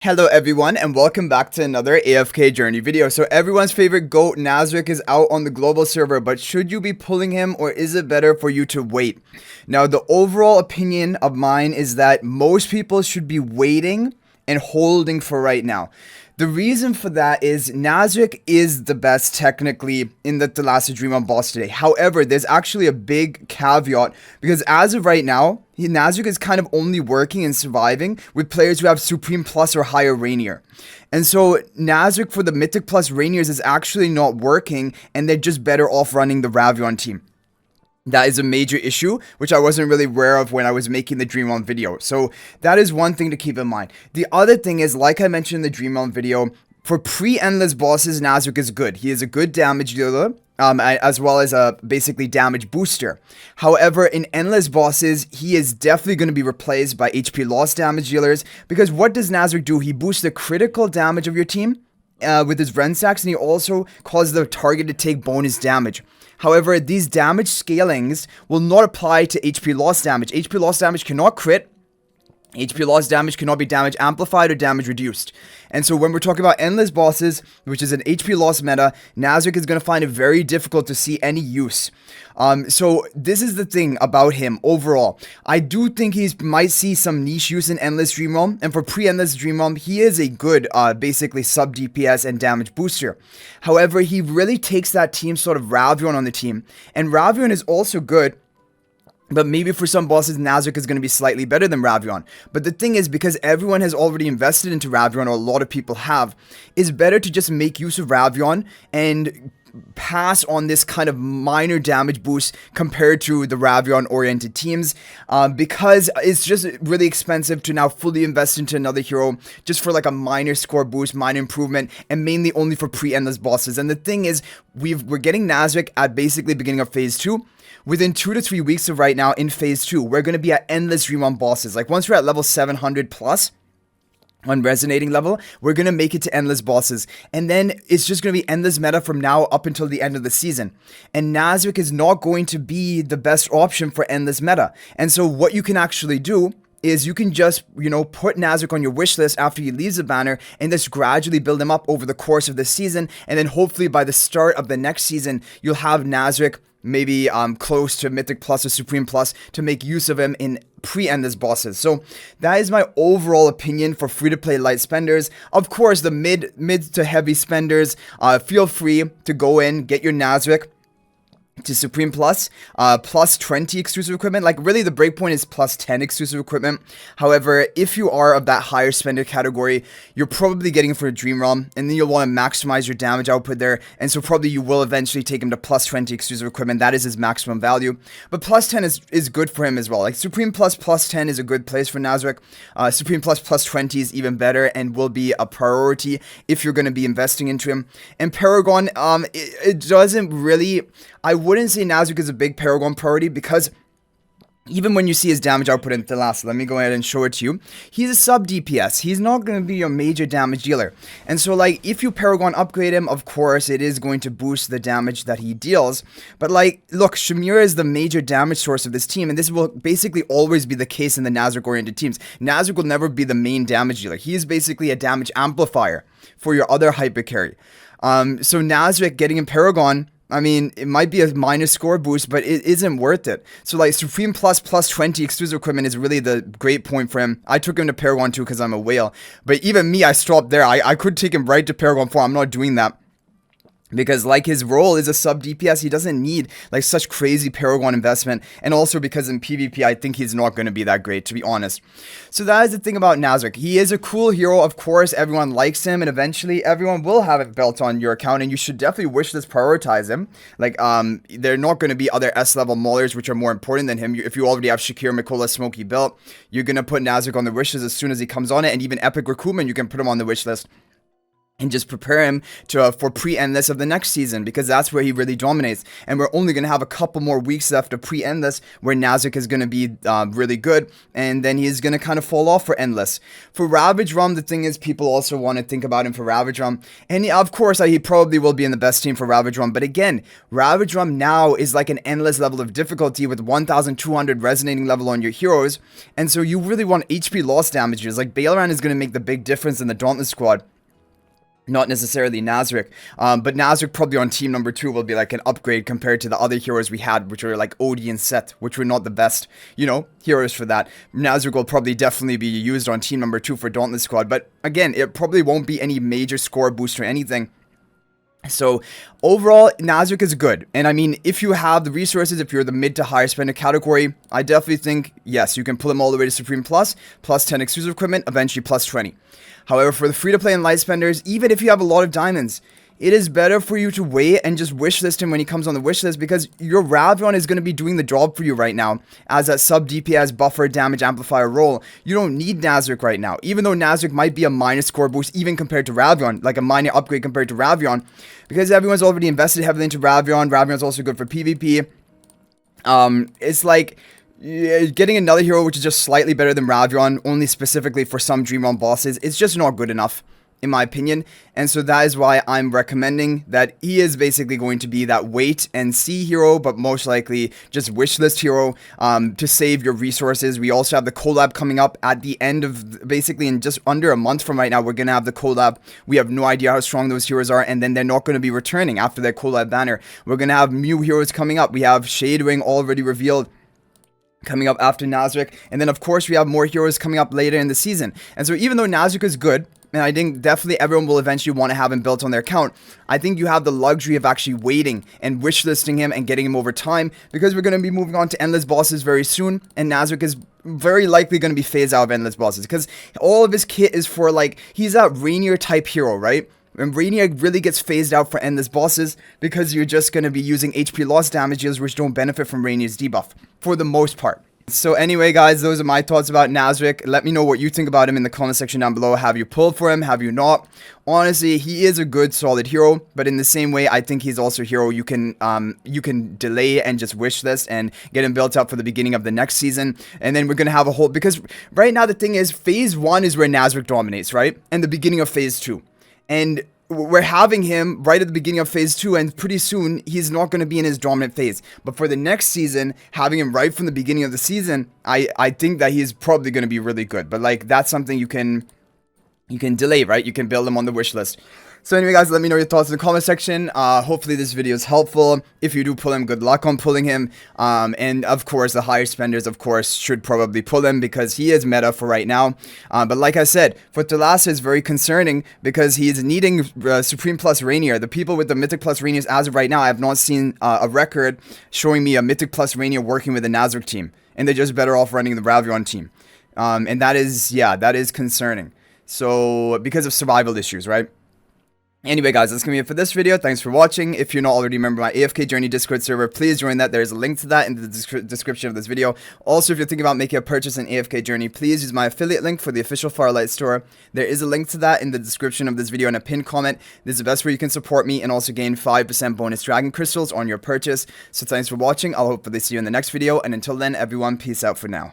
Hello everyone and welcome back to another AFK journey video. So everyone's favorite GOAT Nazrik is out on the global server, but should you be pulling him or is it better for you to wait? Now the overall opinion of mine is that most people should be waiting and holding for right now. The reason for that is Nazrik is the best technically in the Thalassa Dream boss today. However, there's actually a big caveat because as of right now, Nazrik is kind of only working and surviving with players who have Supreme Plus or higher Rainier. And so Nazrik for the Mythic Plus Rainiers is actually not working and they're just better off running the Ravion team. That is a major issue, which I wasn't really aware of when I was making the Dream Realm video. So that is one thing to keep in mind. The other thing is, like I mentioned in the Dream Realm video, for pre-endless bosses, Nazrik is good. He is a good damage dealer, as well as a basically damage booster. However, in endless bosses, he is definitely going to be replaced by HP loss damage dealers, because what does Nazrik do? He boosts the critical damage of your team with his Ren Sacks, and he also causes the target to take bonus damage. However, these damage scalings will not apply to HP loss damage. HP loss damage cannot crit. HP loss damage cannot be damage amplified or damage reduced. And so when we're talking about endless bosses, which is an HP loss meta, Nazrik is going to find it very difficult to see any use. So this is the thing about him overall. I do think he might see some niche use in endless Dream Realm, and for pre-endless Dream Realm, he is a good basically sub DPS and damage booster. However, he really takes that team sort of Ravion on the team, and Ravion is also good. But maybe for some bosses, Nazrik is going to be slightly better than Ravion. But the thing is, because everyone has already invested into Ravion, or a lot of people have, it's better to just make use of Ravion and pass on this kind of minor damage boost compared to the Ravion-oriented teams, because it's just really expensive to now fully invest into another hero just for like a minor score boost, minor improvement, and mainly only for pre-endless bosses. And the thing is, we're getting Nazrik at basically beginning of Phase 2. Within 2 to 3 weeks of right now in Phase 2, we're going to be at endless Dream Realm bosses. Like once we're at level 700 plus, on resonating level, we're going to make it to endless bosses. And then it's just going to be endless meta from now up until the end of the season. And Nazrik is not going to be the best option for endless meta. And so what you can actually do is you can just, put Nazrik on your wish list after he leaves the banner and just gradually build him up over the course of the season. And then hopefully by the start of the next season, you'll have Nazrik maybe close to Mythic Plus or Supreme Plus to make use of him in pre-endless bosses. So that is my overall opinion for free-to-play light spenders. Of course, the mid to heavy spenders, feel free to go in, get your Nazrik to Supreme Plus, plus 20 exclusive equipment. Like really the breakpoint is plus 10 exclusive equipment. However, if you are of that higher spender category, you're probably getting it for a Dream Realm, and then you'll want to maximize your damage output there, and so probably you will eventually take him to plus 20 exclusive equipment. That is his maximum value, but plus 10 is good for him as well. Like Supreme Plus 10 is a good place for Nazrik. Supreme Plus 20 is even better and will be a priority if you're going to be investing into him. And Paragon, it doesn't really, I wouldn't say Nazrik is a big Paragon priority, because even when you see his damage output in Thalassa, let me go ahead and show it to you. He's a sub DPS. He's not going to be your major damage dealer. And so like if you Paragon upgrade him, of course it is going to boost the damage that he deals. But like, look, Shamira is the major damage source of this team, and this will basically always be the case in the Nazrik oriented teams. Nazrik will never be the main damage dealer. He is basically a damage amplifier for your other hyper carry. So Nazrik getting in Paragon, I mean, it might be a minor score boost, but it isn't worth it. So like Supreme Plus 20 exclusive equipment is really the great point for him. I took him to Paragon 2 because I'm a whale. But even me, I stopped there. I could take him right to Paragon 4. I'm not doing that. Because like his role is a sub DPS, he doesn't need like such crazy Paragon investment, and also because in PvP I think he's not going to be that great, to be honest. So that is the thing about Nazrik. He is a cool hero, of course, everyone likes him, and eventually everyone will have it built on your account, and you should definitely wishlist prioritize him. Like they're not going to be other S level maulers which are more important than him. If you already have Shakir, Mikola, Smokey built, you're going to put Nazrik on the wishlist as soon as he comes on it, and even Epic Recruitment you can put him on the wishlist. and just prepare him to for pre-endless of the next season, because that's where he really dominates. And we're only going to have a couple more weeks left of pre-endless where Nazrik is going to be really good, and then he's going to kind of fall off for endless. For Ravaged Realm, the thing is, people also want to think about him for Ravaged Realm, and of course he probably will be in the best team for Ravaged Realm, but again, Ravaged Realm now is like an endless level of difficulty with 1200 resonating level on your heroes, and so you really want HP loss damages. Like Baleran is going to make the big difference in the Dauntless squad, not necessarily Nazrik, but Nazrik probably on team number 2 will be like an upgrade compared to the other heroes we had, which were like Odie and Seth, which were not the best, you know, heroes for that. Nazrik will probably definitely be used on team number 2 for Dauntless squad, but again, it probably won't be any major score boost or anything. So overall, Nazrik is good, and I mean, if you have the resources, if you're the mid to higher spender category, I definitely think, yes, you can pull him all the way to Supreme plus 10 exclusive equipment, eventually plus 20. However, for the free-to-play and light spenders, even if you have a lot of diamonds, it is better for you to wait and just wishlist him when he comes on the wishlist, because your Ravion is going to be doing the job for you right now as that sub DPS buffer damage amplifier role. You don't need Nazrik right now, even though Nazrik might be a minus score boost even compared to Ravion, like a minor upgrade compared to Ravion, because everyone's already invested heavily into Ravion. Ravion's also good for PvP. It's like getting another hero which is just slightly better than Ravion, only specifically for some Dream Realm bosses, it's just not good enough, in my opinion. And so that is why I'm recommending that he is basically going to be that wait and see hero, but most likely just wishlist hero to save your resources. We also have the collab coming up at the end of, basically in just under a month from right now, we're going to have the collab. We have no idea how strong those heroes are, and then they're not going to be returning after their collab banner. We're going to have new heroes coming up. We have Shadewing already revealed coming up after Nazrik, and then of course we have more heroes coming up later in the season. And so even though Nazrik is good, and I think definitely everyone will eventually want to have him built on their account, I think you have the luxury of actually waiting and wishlisting him and getting him over time, because we're going to be moving on to endless bosses very soon, and Nazrik is very likely going to be phased out of endless bosses, because all of his kit is for, like, he's that Rainier type hero, right? And Rainier really gets phased out for endless bosses because you're just going to be using HP loss damages which don't benefit from Rainier's debuff, for the most part. So anyway, guys, those are my thoughts about Nazrik. Let me know what you think about him in the comment section down below. Have you pulled for him? Have you not? Honestly, he is a good, solid hero, but in the same way, I think he's also a hero you can delay and just wish list and get him built up for the beginning of the next season. And then we're going to have a whole, because right now the thing is, phase 1 is where Nazrik dominates, right? And the beginning of phase 2. And we're having him right at the beginning of phase 2, and pretty soon he's not going to be in his dominant phase. But for the next season, having him right from the beginning of the season, I think that he's probably going to be really good. But like, that's something you can delay, right? You can build him on the wish list. So anyway, guys, let me know your thoughts in the comment section. Hopefully this video is helpful. If you do pull him, good luck on pulling him. And of course, the higher spenders, of course, should probably pull him because he is meta for right now. But like I said, for Thalassa, it's very concerning because he is needing Supreme plus Rainier. The people with the Mythic plus Rainiers as of right now, I have not seen a record showing me a Mythic plus Rainier working with the Nazrik team. And they're just better off running the Ravion team. And that is, yeah, that is concerning. So, because of survival issues, right? Anyway, guys, that's going to be it for this video. Thanks for watching. If you're not already a member of my AFK Journey Discord server, please join that. There's a link to that in the description of this video. Also, if you're thinking about making a purchase in AFK Journey, please use my affiliate link for the official Farlight store. There is a link to that in the description of this video and a pinned comment. This is the best way you can support me and also gain 5% bonus Dragon Crystals on your purchase. So thanks for watching. I'll hopefully see you in the next video. And until then, everyone, peace out for now.